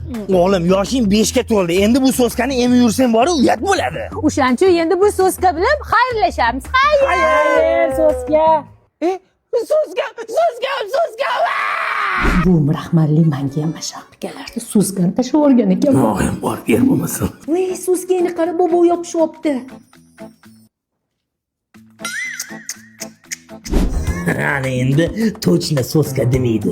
O'g'lim, yoshing 5 ga to'ldi. Endi bu soskani emib yursang bor, uyat bo'ladi. O'shancha endi bu so'zga bilan xayrlashamiz. Xayr, so'zga. So'zga. Bu rahmatli menga ham mashaq kelardi. So'zgani tashlab o'rgan ekan. Mo'g'im bor, ber bo'lmasin. Voy, so'zgani qara, bobo yopishyapti. Ana endi точно soska demaydi.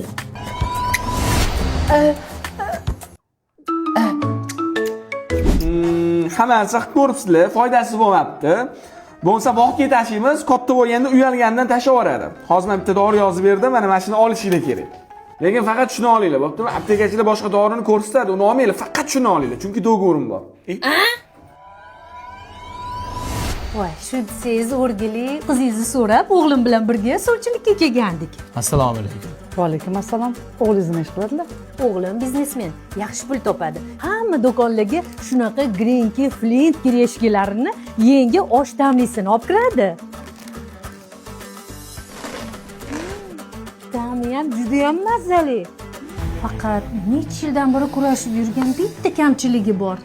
Hammasi qilib ko'ribsizlar, foydasi bo'lmabdi. Bo'lsa bog'ga tashiymiz, katta bo'lganda uyalganidan tashlab yuboradi. Hozir men bitta dori yozib berdim, mana mashina olishinglar kerak. Lekin faqat shuni olinglar, bo'ptimi? Aptekachilar boshqa dorini ko'rsatadi, uni olmanglar, faqat shuni olinglar, chunki do'gorim bor. Voy, shu desangiz o'rgili qizingizni so'rab, o'g'lim bilan birga suvchilikka kelgandik. Assalomu alaykum. Va alaykum assalom. O'g'lingiz nima ish qiladilar? O'g'lim biznesmen, yaxshi pul topadi. Hamma do'konlarga shunaqa grinki, flint kireshkilarini yangi osh tamlisini olib kiradi. Ta'mi ham juda ham mazali. Faqat necha yildan beri kurashib yurgan bitta kamchiligi bor.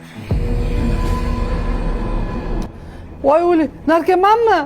Voy o'g'li, narkomanmi?